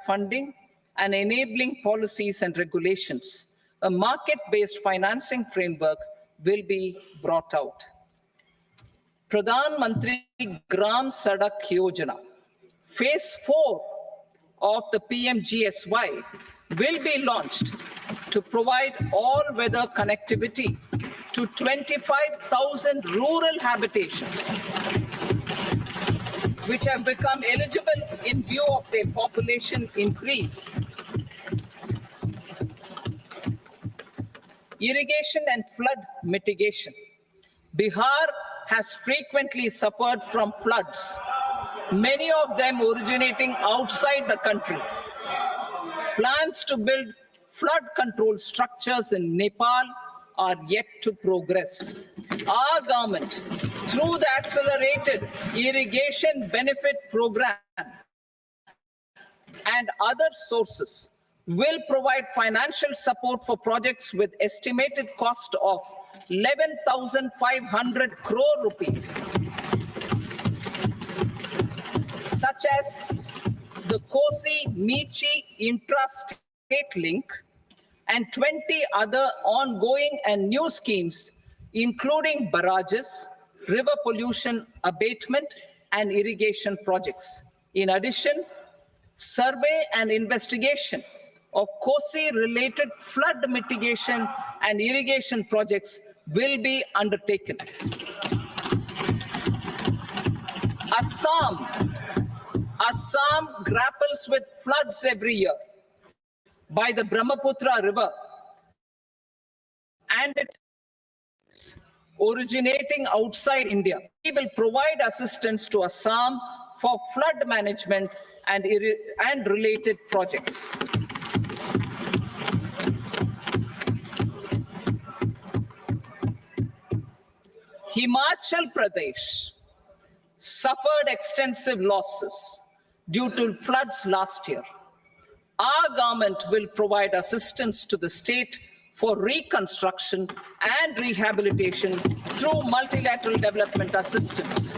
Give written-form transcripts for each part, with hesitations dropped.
funding and enabling policies and regulations. A market-based financing framework will be brought out. Pradhan Mantri Gram Sadak Yojana, Phase 4 of the PMGSY will be launched to provide all-weather connectivity to 25,000 rural habitations, which have become eligible in view of their population increase. Irrigation and flood mitigation. Bihar has frequently suffered from floods, many of them originating outside the country. Plans to build flood control structures in Nepal are yet to progress. Our government, through the Accelerated Irrigation Benefit Program and other sources, will provide financial support for projects with estimated cost of 11,500 crore rupees, such as the Kosi-Michi intra-state link and 20 other ongoing and new schemes, including barrages, river pollution abatement, and irrigation projects. In addition, survey and investigation of Kosi-related flood mitigation and irrigation projects will be undertaken. Assam grapples with floods every year by the Brahmaputra River and its originating outside India. We will provide assistance to Assam for flood management and related projects. Himachal Pradesh suffered extensive losses due to floods last year. Our government will provide assistance to the state for reconstruction and rehabilitation through multilateral development assistance.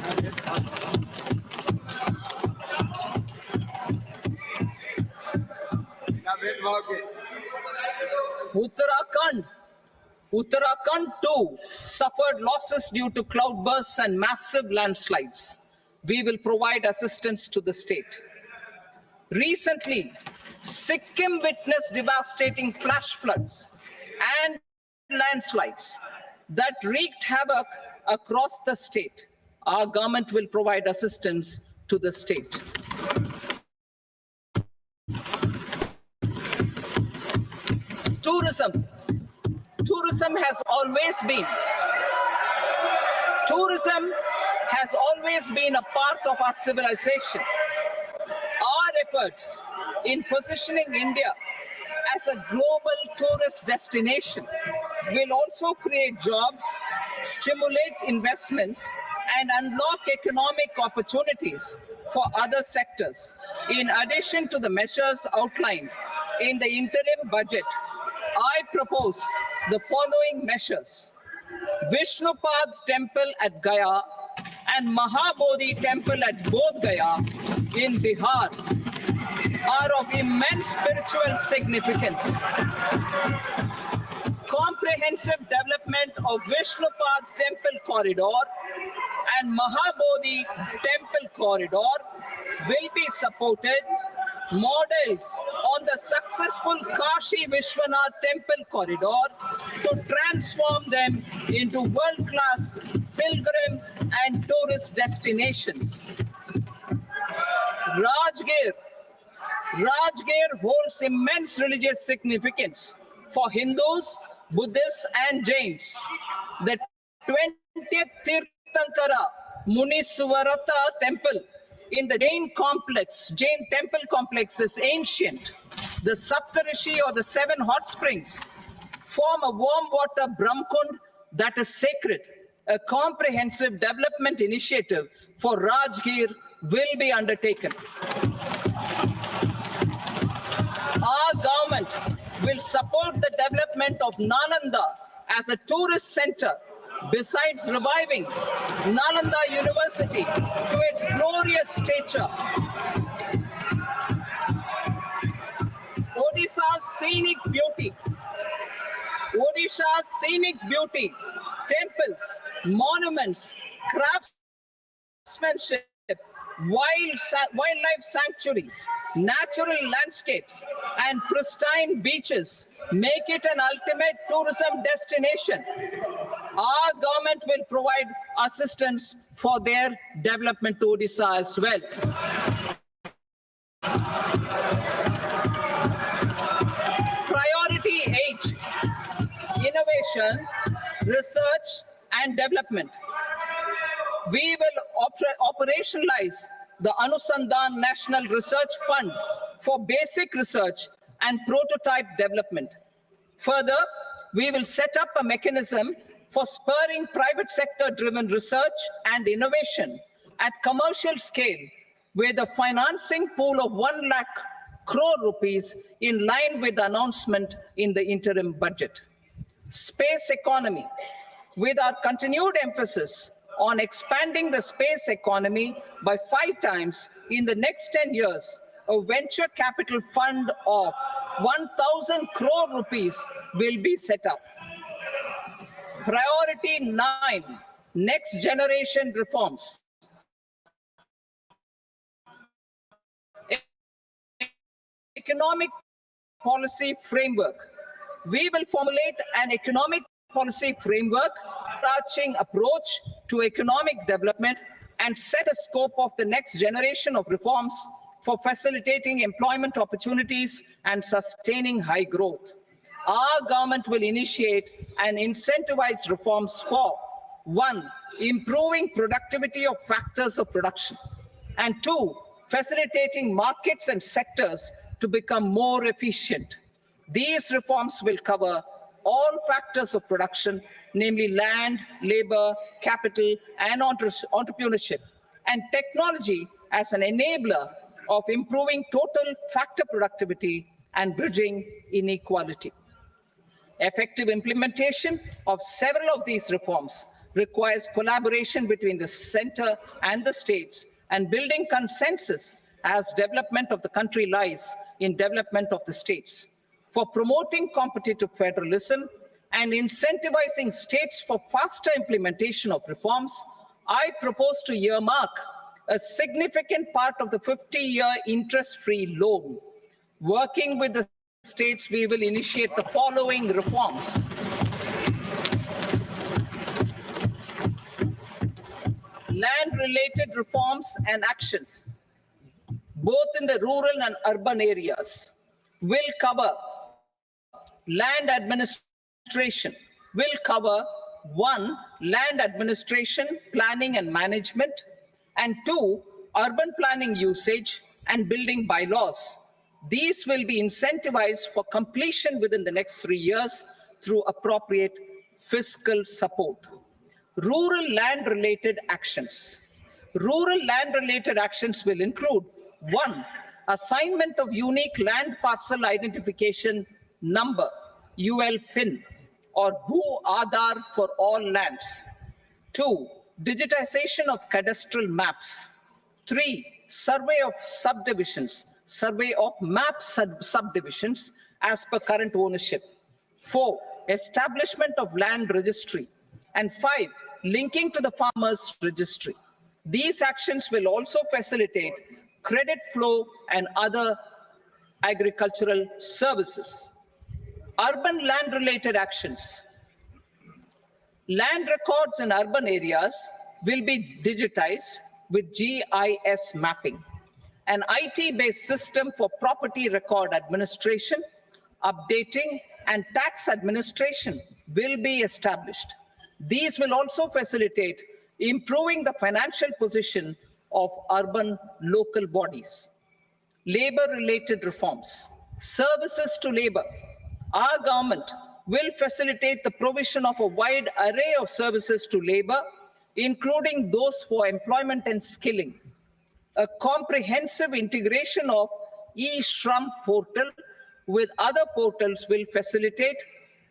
Uttarakhand too suffered losses due to cloudbursts and massive landslides. We will provide assistance to the state. Recently, Sikkim witnessed devastating flash floods and landslides that wreaked havoc across the state. Our government will provide assistance to the state. Tourism. Tourism has always been a part of our civilization. Our efforts in positioning India as a global tourist destination will also create jobs, stimulate investments, and unlock economic opportunities for other sectors. In addition to the measures outlined in the interim budget, I propose the following measures. Vishnupad Temple at Gaya and Mahabodhi Temple at Bodh Gaya in Bihar are of immense spiritual significance. Comprehensive development of Vishnupad Temple Corridor and Mahabodhi Temple Corridor will be supported, modeled on the successful Kashi Vishwanath Temple Corridor to transform them into world-class pilgrim and tourist destinations. Rajgir holds immense religious significance for Hindus, Buddhists, and Jains. The 20th Tirthankara Muniswarata Temple in the Jain temple complex is ancient. The Saptarishi, or the 7 hot springs, form a warm water Brahmkund that is sacred. A comprehensive development initiative for Rajgir will be undertaken. Our government will support the development of Nalanda as a tourist center, besides reviving Nalanda University to its glorious stature. scenic beauty. Odisha's scenic beauty, temples, monuments, craftsmanship, wildlife sanctuaries, natural landscapes, and pristine beaches make it an ultimate tourism destination. Our government will provide assistance for their development to Odisha as well. Priority 8, innovation, research, and development. We will operationalize the Anusandhan National Research Fund for basic research and prototype development. Further, we will set up a mechanism for spurring private sector-driven research and innovation at commercial scale, with a financing pool of 1 lakh crore rupees in line with the announcement in the interim budget. Space economy. With our continued emphasis on expanding the space economy by 5 times in the next 10 years, a venture capital fund of 1,000 crore rupees will be set up. Priority 9, next generation reforms. Economic policy framework. We will formulate an economic policy framework, overarching approach to economic development, and set a scope of the next generation of reforms for facilitating employment opportunities and sustaining high growth. Our government will initiate and incentivize reforms for 1, improving productivity of factors of production, and 2, facilitating markets and sectors to become more efficient. These reforms will cover all factors of production, namely land, labor, capital, and entrepreneurship, and technology as an enabler of improving total factor productivity and bridging inequality. Effective implementation of several of these reforms requires collaboration between the center and the states, and building consensus, as development of the country lies in development of the states. For promoting competitive federalism and incentivizing states for faster implementation of reforms, I propose to earmark a significant part of the 50-year interest-free loan. Working with the states, we will initiate the following reforms. Land-related reforms and actions, both in the rural and urban areas, will cover land administration, will cover 1, land administration, planning and management, and 2, urban planning usage and building bylaws. These will be incentivized for completion within the next 3 years through appropriate fiscal support. Rural land-related actions. Rural land-related actions will include 1, assignment of unique land parcel identification number, UL PIN, or Bhu Aadhaar for all lands. 2, digitization of cadastral maps. 3, survey of subdivisions, survey of map subdivisions as per current ownership. 4, establishment of land registry. And 5, linking to the farmers registry. These actions will also facilitate credit flow and other agricultural services. Urban land-related actions. Land records in urban areas will be digitized with GIS mapping. An IT-based system for property record administration, updating, and tax administration will be established. These will also facilitate improving the financial position of urban local bodies. Labor-related reforms. Services to labor. Our government will facilitate the provision of a wide array of services to labor, including those for employment and skilling. A comprehensive integration of e-Shram portal with other portals will facilitate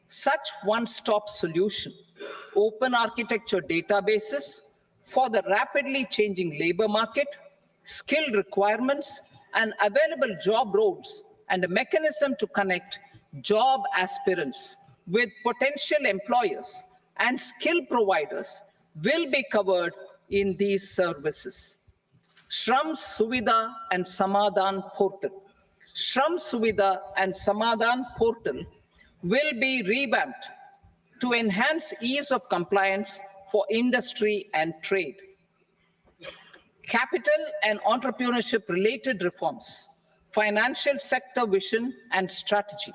such one-stop solution. Open architecture databases for the rapidly changing labor market, skill requirements, and available job roles and a mechanism to connect job aspirants with potential employers and skill providers will be covered in these services. Shram Suvidha and Samadhan Portal. Shram Suvidha and Samadhan Portal will be revamped to enhance ease of compliance for industry and trade. Capital and entrepreneurship related reforms, financial sector vision and strategy.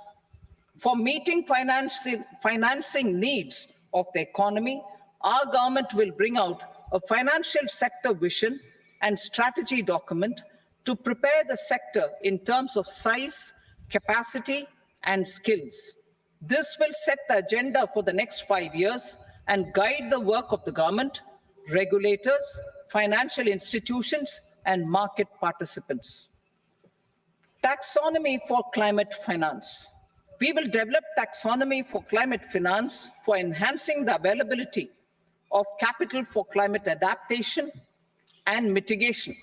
For meeting financing needs of the economy, our government will bring out a financial sector vision and strategy document to prepare the sector in terms of size, capacity, and skills. This will set the agenda for the next 5 years and guide the work of the government, regulators, financial institutions, and market participants. Taxonomy for climate finance. We will develop taxonomy for climate finance for enhancing the availability of capital for climate adaptation and mitigation.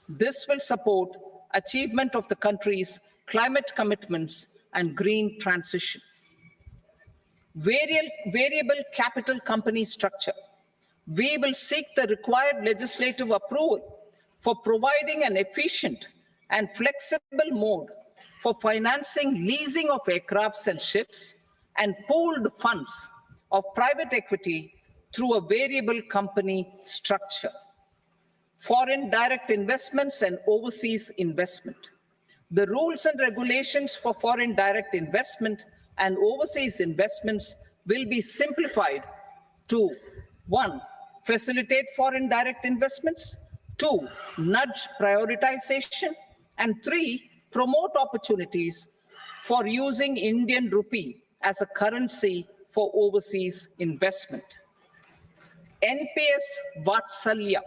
This will support achievement of the country's climate commitments and green transition. Variable capital company structure. We will seek the required legislative approval for providing an efficient and flexible mode for financing leasing of aircrafts and ships and pooled funds of private equity through a variable company structure. Foreign direct investments and overseas investment. The rules and regulations for foreign direct investment and overseas investments will be simplified to 1. Facilitate foreign direct investments, 2. Nudge prioritization, and 3. Promote opportunities for using Indian rupee as a currency for overseas investment. NPS Vatsalya.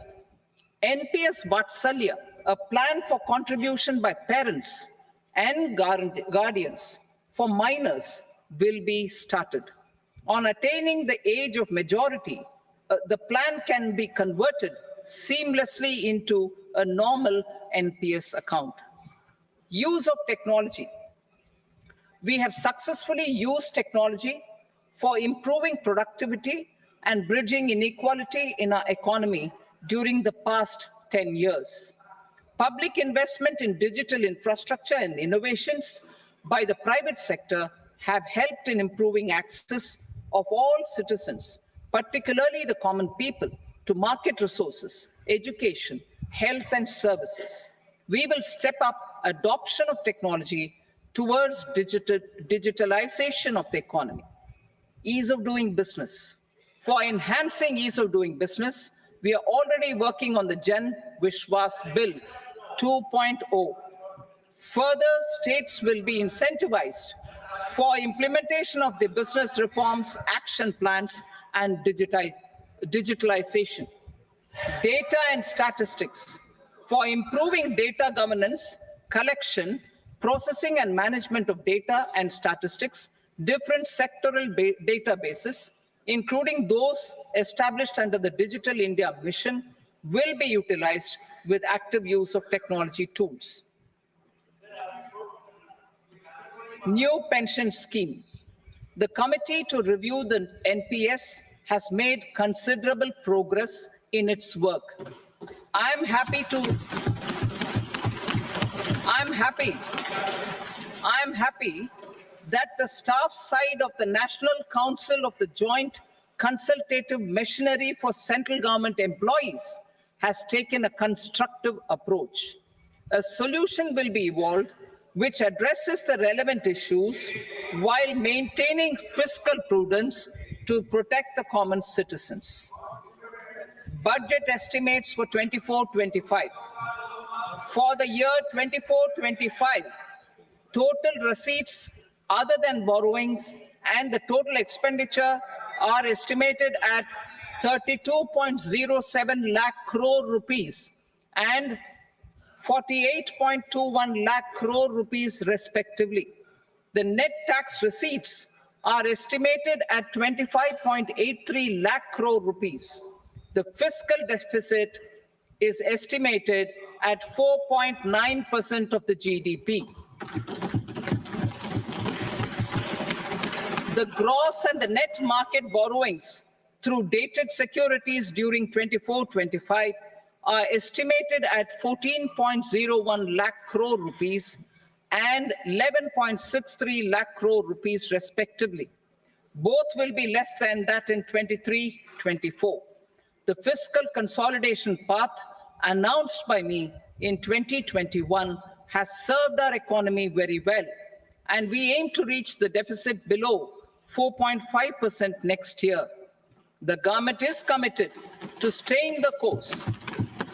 NPS Vatsalya, a plan for contribution by parents and guardians for minors, will be started. On attaining the age of majority, the plan can be converted seamlessly into a normal NPS account. Use of technology. We have successfully used technology for improving productivity and bridging inequality in our economy during the past 10 years. Public investment in digital infrastructure and innovations by the private sector have helped in improving access of all citizens, particularly the common people, to market resources, education, health, and services. We will step up adoption of technology towards digitalization of the economy. Ease of doing business. For enhancing ease of doing business, we are already working on the Jan Vishwas Bill 2.0. Further, states will be incentivized for implementation of the business reforms, action plans, and digitalization. Data and statistics. For improving data governance, collection, processing, and management of data and statistics, different sectoral databases, including those established under the Digital India Mission, will be utilized with active use of technology tools. New pension scheme. The committee to review the NPS has made considerable progress in its work. I'm happy that the staff side of the National Council of the Joint Consultative Machinery for Central Government Employees has taken a constructive approach. A solution will be evolved which addresses the relevant issues while maintaining fiscal prudence to protect the common citizens. Budget estimates for 24-25. For the year 24-25, total receipts other than borrowings and the total expenditure are estimated at 32.07 lakh crore rupees and 48.21 lakh crore rupees respectively. The net tax receipts are estimated at 25.83 lakh crore rupees. The fiscal deficit is estimated at 4.9% of the GDP. The gross and the net market borrowings through dated securities during 24-25 are estimated at 14.01 lakh crore rupees and 11.63 lakh crore rupees respectively. Both will be less than that in 23-24. The fiscal consolidation path announced by me in 2021 has served our economy very well, and we aim to reach the deficit below 4.5% next year. The government is committed to staying the course.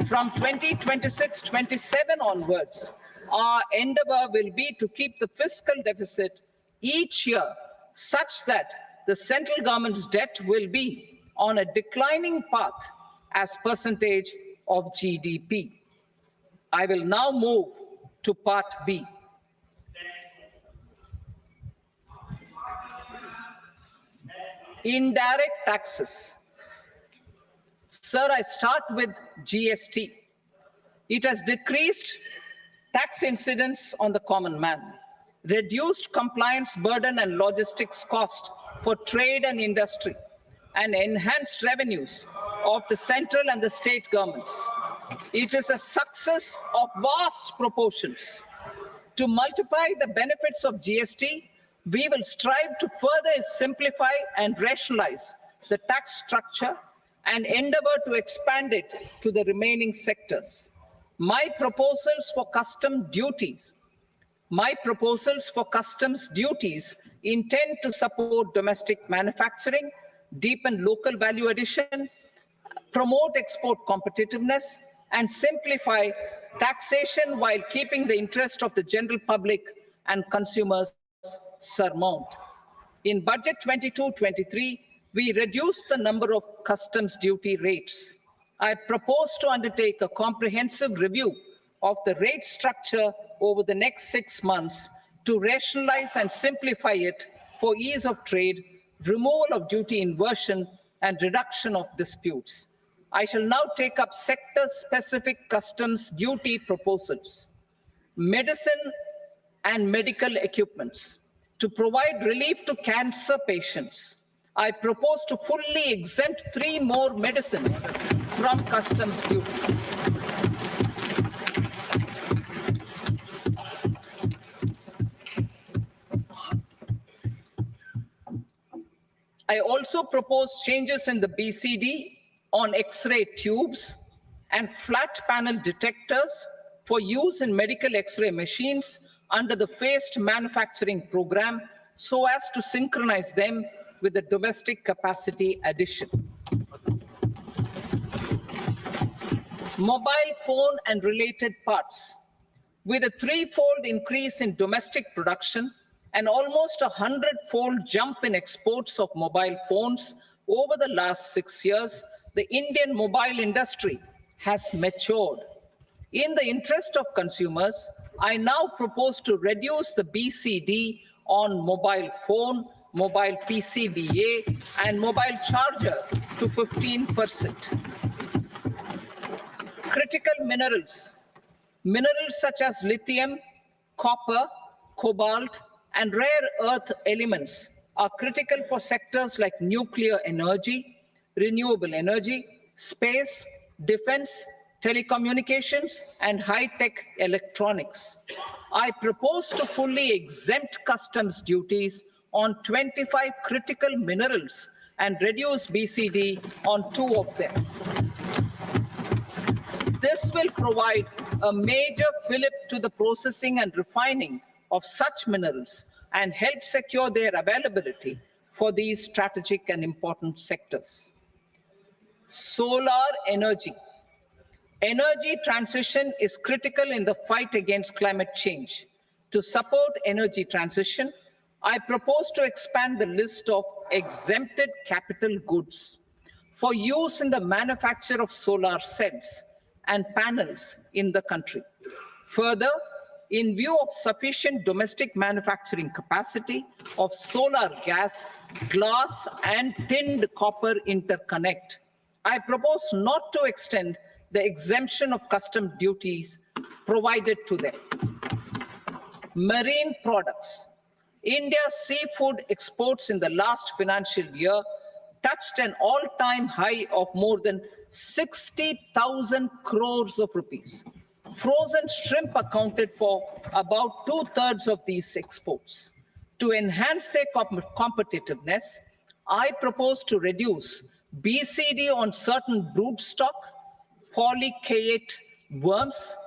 From 2026-27 onwards, our endeavor will be to keep the fiscal deficit each year such that the central government's debt will be on a declining path as percentage of GDP. I will now move to part B. Indirect taxes. Sir, I start with GST. It has decreased tax incidence on the common man, reduced compliance burden and logistics cost for trade and industry, and enhanced revenues of the central and the state governments. It is a success of vast proportions. To multiply the benefits of GST, we will strive to further simplify and rationalize the tax structure and endeavor to expand it to the remaining sectors. My proposals for customs duties intend to support domestic manufacturing, deepen local value addition, promote export competitiveness, and simplify taxation while keeping the interest of the general public and consumers surmount. In Budget 22-23, we reduced the number of customs duty rates. I propose to undertake a comprehensive review of the rate structure over the next 6 months to rationalize and simplify it for ease of trade, removal of duty inversion, and reduction of disputes. I shall now take up sector-specific customs duty proposals. Medicine and medical equipments. To provide relief to cancer patients, I propose to fully exempt 3 more medicines from customs duties. I also propose changes in the BCD on X-ray tubes and flat panel detectors for use in medical X-ray machines under the phased manufacturing program so as to synchronize them with the domestic capacity addition. Mobile phone and related parts. With a 3-fold increase in domestic production and almost a 100-fold jump in exports of mobile phones over the last 6 years, the Indian mobile industry has matured. In the interest of consumers, I now propose to reduce the BCD on mobile phone, mobile PCBA, and mobile charger to 15%. Critical minerals. Minerals such as lithium, copper, cobalt, and rare earth elements are critical for sectors like nuclear energy, renewable energy, space, defense, telecommunications, and high-tech electronics. I propose to fully exempt customs duties on 25 critical minerals and reduce BCD on 2 of them. This will provide a major fillip to the processing and refining of such minerals and help secure their availability for these strategic and important sectors. Solar energy. Energy transition is critical in the fight against climate change. To support energy transition, I propose to expand the list of exempted capital goods for use in the manufacture of solar cells and panels in the country. Further, in view of sufficient domestic manufacturing capacity of solar gas, glass, and tinned copper interconnect, I propose not to extend the exemption of custom duties provided to them. Marine products. India's seafood exports in the last financial year touched an all-time high of more than 60,000 crores of rupees. Frozen shrimp accounted for about 2/3 of these exports. To enhance their competitiveness, I propose to reduce BCD on certain broodstock, polychaete worms,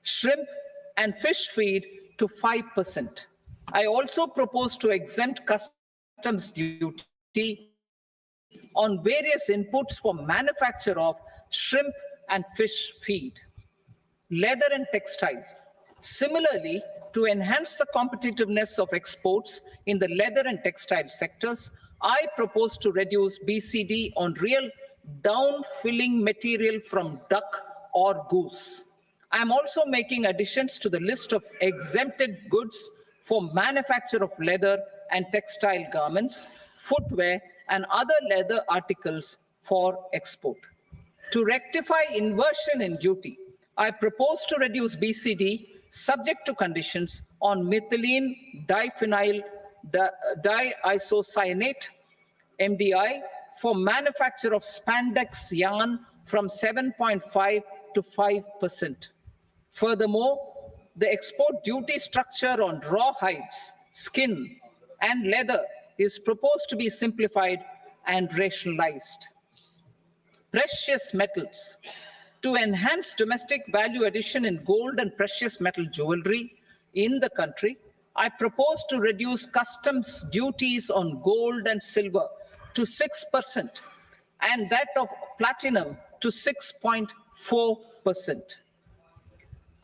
shrimp, and fish feed to 5%. I also propose to exempt customs duty on various inputs for manufacture of shrimp and fish feed. Leather and textile. Similarly, to enhance the competitiveness of exports in the leather and textile sectors, I propose to reduce BCD on real down-filling material from duck or goose. I'm also making additions to the list of exempted goods for manufacture of leather and textile garments, footwear, and other leather articles for export. To rectify inversion in duty, I propose to reduce BCD subject to conditions on methylene diphenyl diisocyanate, MDI, for manufacture of spandex yarn from 7.5 to 5%. Furthermore, the export duty structure on raw hides, skin, and leather is proposed to be simplified and rationalized. Precious metals. To enhance domestic value addition in gold and precious metal jewelry in the country, I propose to reduce customs duties on gold and silver to 6% and that of platinum to 6.4%.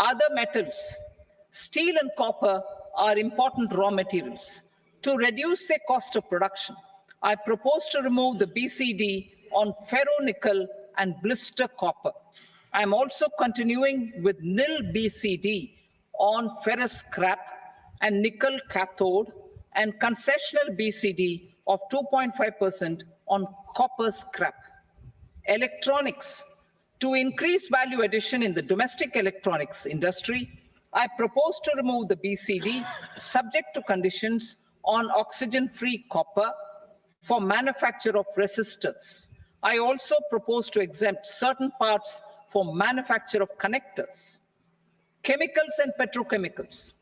Other metals, steel and copper are important raw materials. To reduce their cost of production, I propose to remove the BCD on ferronickel and blister copper. I am also continuing with nil BCD on ferrous scrap and nickel cathode and concessional BCD of 2.5% on copper scrap. Electronics. To increase value addition in the domestic electronics industry, I propose to remove the BCD subject to conditions on oxygen-free copper for manufacture of resistors. I also propose to exempt certain parts for manufacture of connectors. Chemicals and petrochemicals.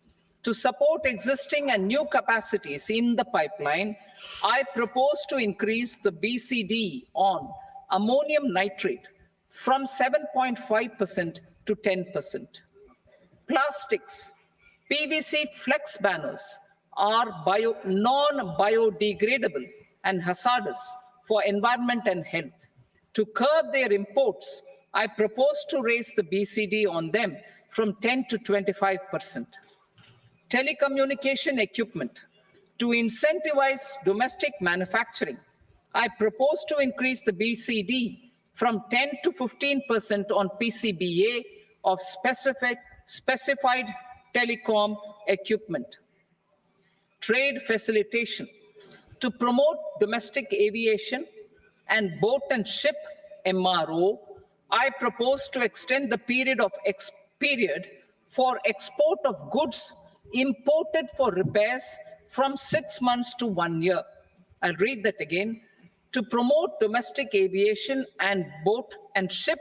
To support existing and new capacities in the pipeline, I propose to increase the BCD on ammonium nitrate from 7.5% to 10%. Plastics. PVC flex banners are non-biodegradable and hazardous for environment and health. To curb their imports, I propose to raise the BCD on them from 10 to 25%. Telecommunication equipment. To incentivize domestic manufacturing, I propose to increase the BCD from 10 to 15% on PCBA of specified telecom equipment. Trade facilitation. To promote domestic aviation and boat and ship MRO, I propose to extend the period for export of goods imported for repairs from 6 months to 1 year. I'll read that again. To promote domestic aviation and boat and ship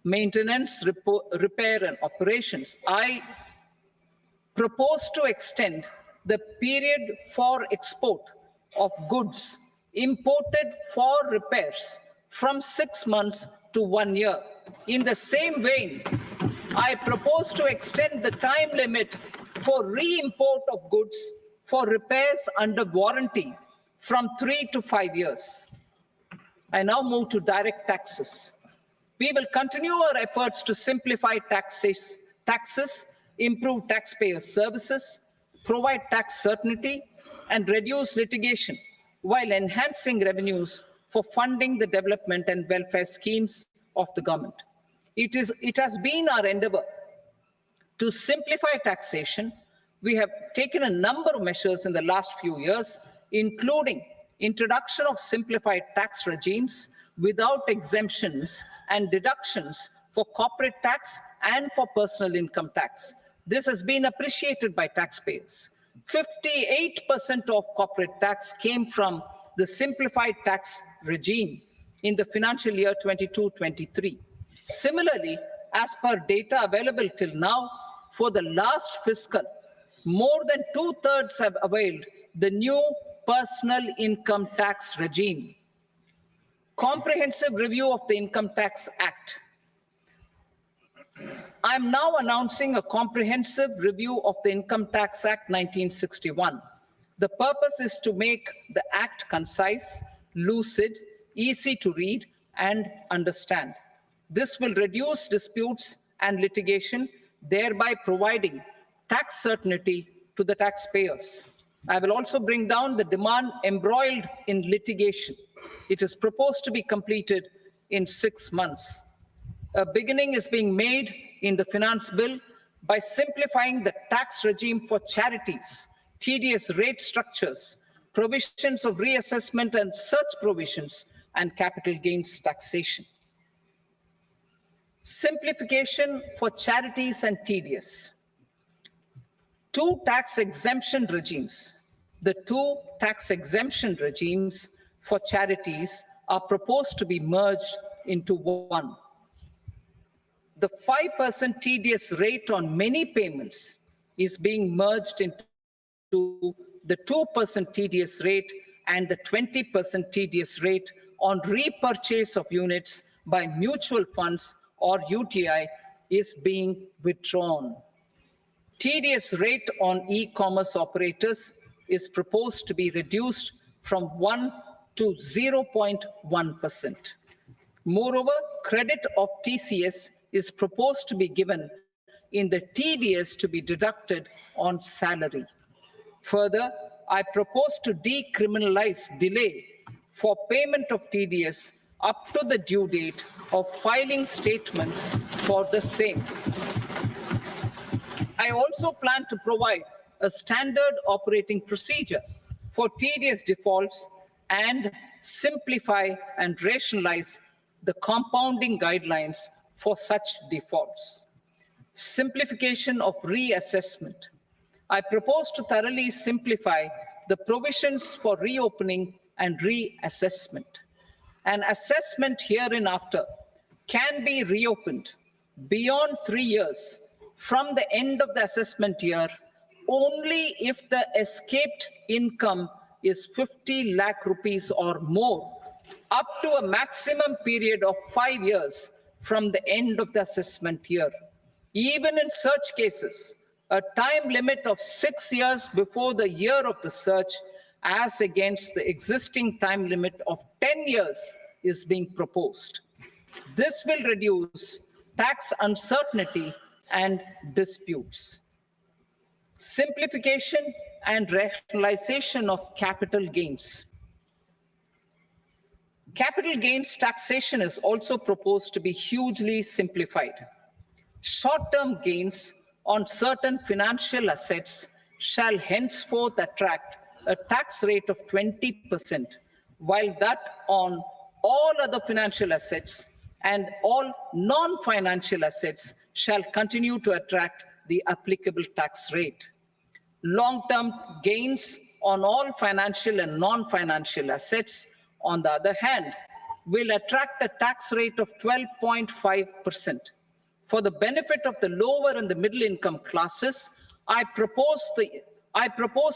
maintenance, repair, and operations, I propose to extend the period for export of goods imported for repairs from 6 months to 1 year. In the same vein, I propose to extend the time limit for re-import of goods for repairs under warranty from 3 to 5 years. I now move to direct taxes. We will continue our efforts to simplify taxes, improve taxpayer services, provide tax certainty, and reduce litigation while enhancing revenues for funding the development and welfare schemes of the government. It has been our endeavor to simplify taxation. We have taken a number of measures in the last few years, including introduction of simplified tax regimes without exemptions and deductions for corporate tax and for personal income tax. This has been appreciated by taxpayers. 58% of corporate tax came from the simplified tax regime in the financial year 22-23. Similarly, as per data available till now, for the last fiscal, more than 2/3 have availed the new personal income tax regime. Comprehensive review of the Income Tax Act. I am now announcing a comprehensive review of the Income Tax Act 1961. The purpose is to make the Act concise, lucid, easy to read and understand. This will reduce disputes and litigation, thereby providing tax certainty to the taxpayers. I will also bring down the demand embroiled in litigation. It is proposed to be completed in 6 months. A beginning is being made in the finance bill by simplifying the tax regime for charities, TDS rate structures, provisions of reassessment and such provisions, and capital gains taxation. Simplification for charities and TDS. Two tax exemption regimes. The two tax exemption regimes for charities are proposed to be merged into one. The 5% TDS rate on many payments is being merged into the 2% TDS rate, and the 20% TDS rate on repurchase of units by mutual funds or UTI is being withdrawn. TDS rate on e-commerce operators is proposed to be reduced from 1 to 0.1%. Moreover, credit of TCS is proposed to be given in the TDS to be deducted on salary. Further, I propose to decriminalize delay for payment of TDS up to the due date of filing statement for the same. I also plan to provide a standard operating procedure for TDS defaults and simplify and rationalize the compounding guidelines for such defaults. Simplification of reassessment. I propose to thoroughly simplify the provisions for reopening and reassessment. An assessment hereinafter can be reopened beyond 3 years from the end of the assessment year only if the escaped income is 50 lakh rupees or more, up to a maximum period of 5 years from the end of the assessment year. Even in such cases, a time limit of 6 years before the year of the search, as against the existing time limit of 10 years, is being proposed. This will reduce tax uncertainty and disputes. Simplification and rationalization of capital gains. Capital gains taxation is also proposed to be hugely simplified. Short-term gains on certain financial assets shall henceforth attract a tax rate of 20%, while that on all other financial assets and all non-financial assets shall continue to attract the applicable tax rate. Long-term gains on all financial and non-financial assets, on the other hand, will attract a tax rate of 12.5%. For the benefit of the lower and the middle income classes, I propose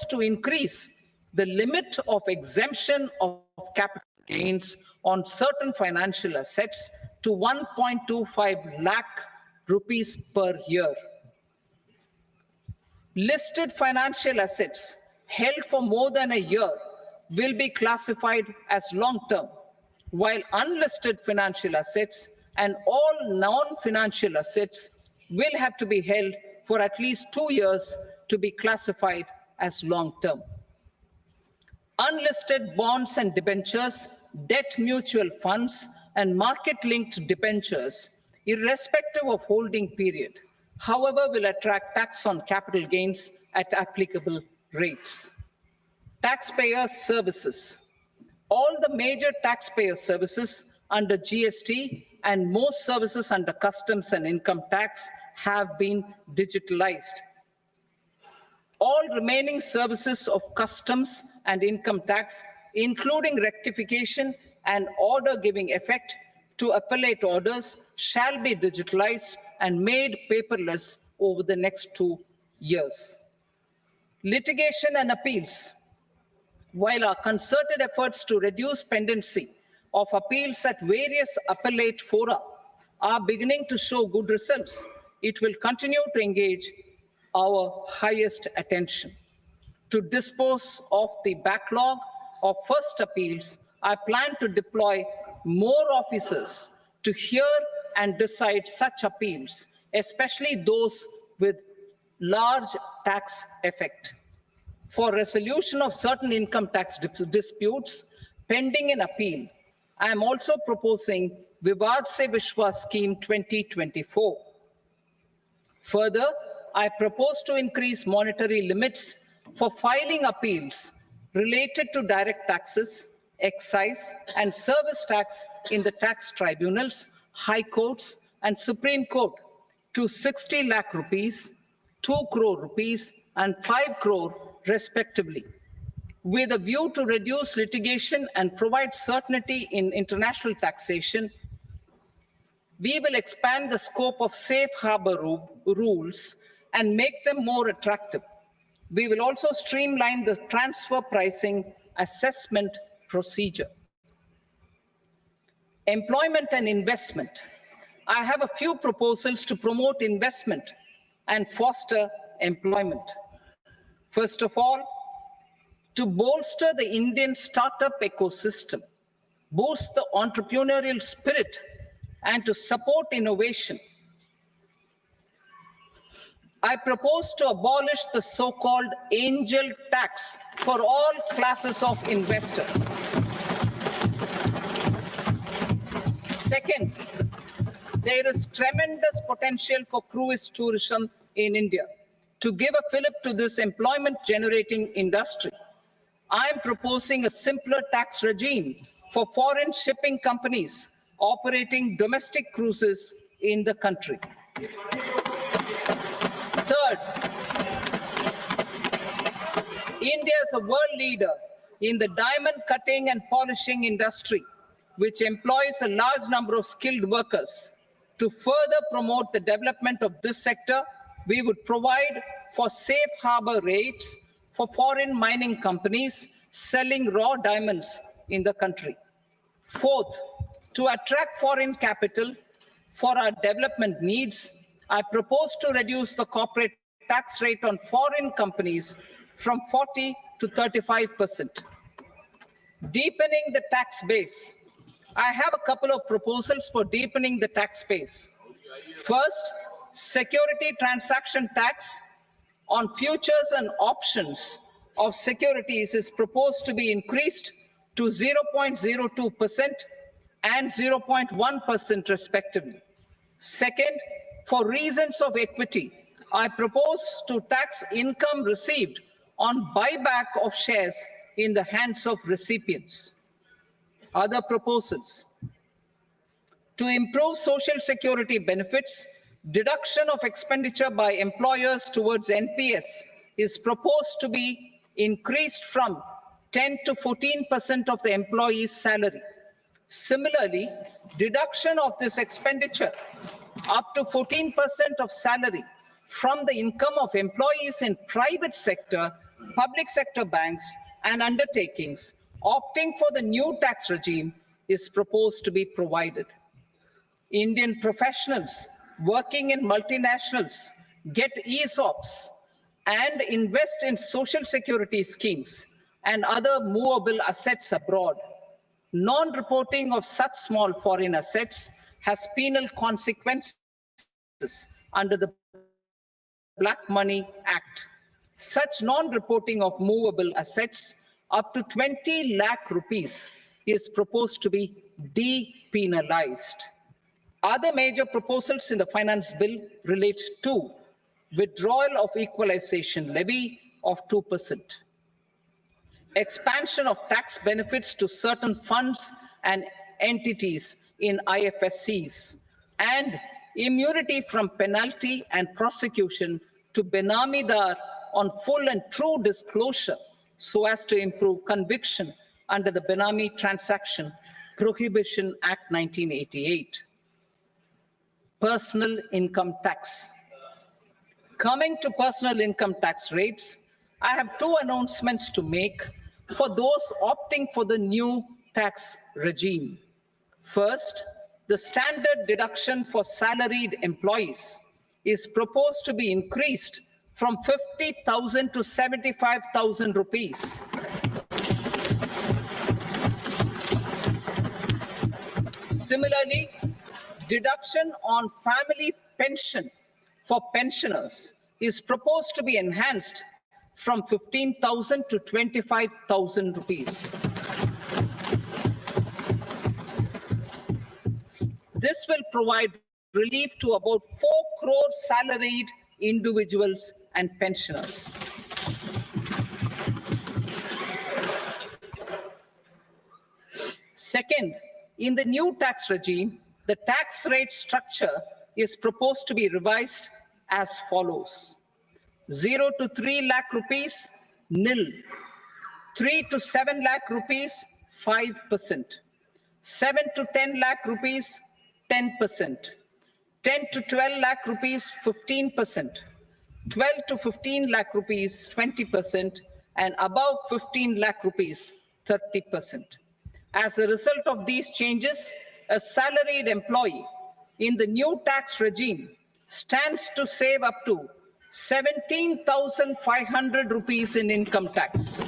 to increase the limit of exemption of capital gains on certain financial assets to 1.25 lakh rupees per year. Listed financial assets held for more than a year will be classified as long-term, while unlisted financial assets and all non-financial assets will have to be held for at least 2 years to be classified as long-term. Unlisted bonds and debentures, debt mutual funds, and market-linked debentures, irrespective of holding period, however, will attract tax on capital gains at applicable rates. Taxpayer services. All the major taxpayer services under GST and most services under customs and income tax have been digitalized. All remaining services of customs and income tax, including rectification and order giving effect to appellate orders, shall be digitalized and made paperless over the next 2 years. Litigation and appeals. While our concerted efforts to reduce pendency of appeals at various appellate fora are beginning to show good results, it will continue to engage our highest attention. To dispose of the backlog of first appeals, I plan to deploy more officers to hear and decide such appeals, especially those with large tax effect. For resolution of certain income tax disputes pending in appeal, I am also proposing Vivad Se Vishwas Scheme 2024. Further, I propose to increase monetary limits for filing appeals related to direct taxes, excise, and service tax in the tax tribunals, high courts, and Supreme Court to 60 lakh rupees, 2 crore rupees, and 5 crore respectively, with a view to reduce litigation and provide certainty in international taxation. We will expand the scope of safe harbor rules and make them more attractive. We will also streamline the transfer pricing assessment procedure. Employment and investment. I have a few proposals to promote investment and foster employment. First of all, to bolster the Indian startup ecosystem, boost the entrepreneurial spirit, and to support innovation, I propose to abolish the so-called angel tax for all classes of investors. Second, there is tremendous potential for cruise tourism in India. To give a fillip to this employment-generating industry, I am proposing a simpler tax regime for foreign shipping companies operating domestic cruises in the country. Third, India is a world leader in the diamond cutting and polishing industry, which employs a large number of skilled workers. To further promote the development of this sector, we would provide for safe harbor rates for foreign mining companies selling raw diamonds in the country. Fourth, to attract foreign capital for our development needs, I propose to reduce the corporate tax rate on foreign companies from 40 to 35%. Deepening the tax base. I have a couple of proposals for deepening the tax base. First, security transaction tax on futures and options of securities is proposed to be increased to 0.02% and 0.1% respectively. Second, for reasons of equity, I propose to tax income received on buyback of shares in the hands of recipients. Other proposals. To improve social security benefits, deduction of expenditure by employers towards NPS is proposed to be increased from 10 to 14% of the employee's salary. Similarly, deduction of this expenditure up to 14% of salary from the income of employees in private sector, public sector banks, and undertakings opting for the new tax regime is proposed to be provided. Indian professionals working in multinationals get ESOPs and invest in social security schemes and other movable assets abroad. Non-reporting of such small foreign assets has penal consequences under the Black Money Act. Such non-reporting of movable assets up to 20 lakh rupees is proposed to be depenalized. Other major proposals in the finance bill relate to withdrawal of equalization levy of 2%, expansion of tax benefits to certain funds and entities in IFSCs, and immunity from penalty and prosecution to Benamidar on full and true disclosure so as to improve conviction under the Benami Transaction Prohibition Act 1988. Personal income tax. Coming to personal income tax rates, I have two announcements to make for those opting for the new tax regime. First, the standard deduction for salaried employees is proposed to be increased from 50,000 to 75,000 rupees. Similarly, deduction on family pension for pensioners is proposed to be enhanced from 15,000 to 25,000 rupees. This will provide relief to about 4 crore salaried individuals and pensioners. Second, in the new tax regime, the tax rate structure is proposed to be revised as follows. 0 to 3 lakh rupees, nil. 3 to 7 lakh rupees, 5%. 7 to 10 lakh rupees, 10%. 10 to 12 lakh rupees, 15%. 12 to 15 lakh rupees, 20%. And above 15 lakh rupees, 30%. As a result of these changes, a salaried employee in the new tax regime stands to save up to 17,500 rupees in income tax.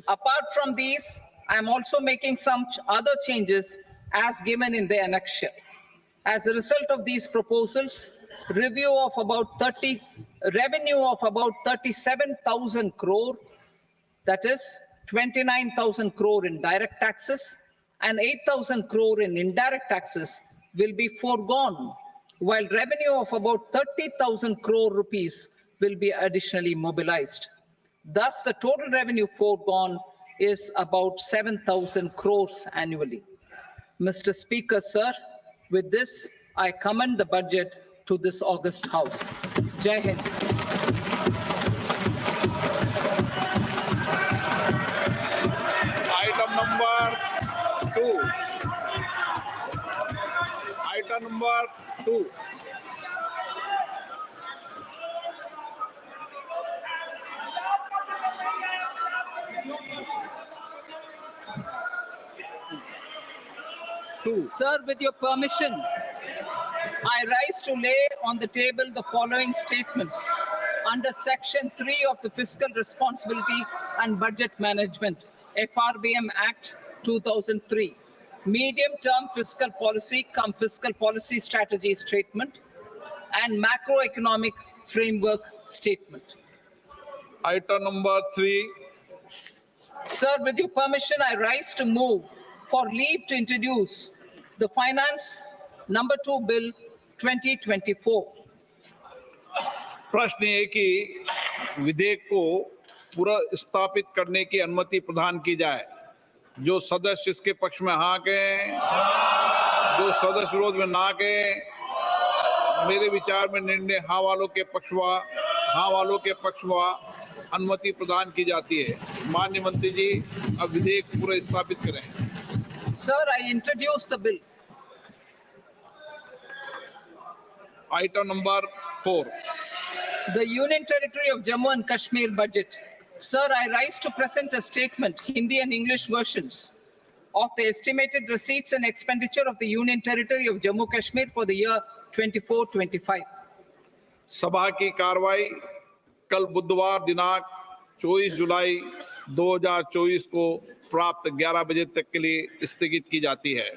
Apart from these, I am also making some other changes as given in the annexure. As a result of these proposals, revenue of about 37,000 crore, that is 29,000 crore in direct taxes and 8,000 crore in indirect taxes will be foregone, while revenue of about 30,000 crore rupees will be additionally mobilized. Thus, the total revenue foregone is about 7,000 crores annually. Mr. Speaker, sir, with this, I commend the budget to this august House. Jai Hind. Item number 2. Item number 2. Sir, with your permission, I rise to lay on the table the following statements under Section 3 of the Fiscal Responsibility and Budget Management, FRBM Act 2003, Medium-Term Fiscal Policy cum Fiscal Policy Strategy Statement and Macroeconomic Framework Statement. Item number 3. Sir, with your permission, I rise to move for leave to introduce the Finance Number 2 Bill 2024. प्रश्न ये कि विधेयक को पुनर्स्थापित करने की अनुमति प्रदान की जाए। जो सदस्य इसके पक्ष में हाँ कहें, जो सदस्य विरोध में ना कहें। मेरे विचार में निर्णय हाँ वालों के पक्ष में अनुमति प्रदान की जाती है। माननीय मंत्री जी, अब विधेयक पुनर्स्थापित करें। Sir, I introduce the bill. Item number 4. The Union Territory of Jammu and Kashmir budget. Sir, I rise to present a statement, Hindi and English versions, of the estimated receipts and expenditure of the Union Territory of Jammu Kashmir for the year 24-25. सभा की कार्रवाई कल बुधवार दिनांक 24 जुलाई 2024 को प्राप्त 11 बजे तक के लिए स्थगित की जाती है।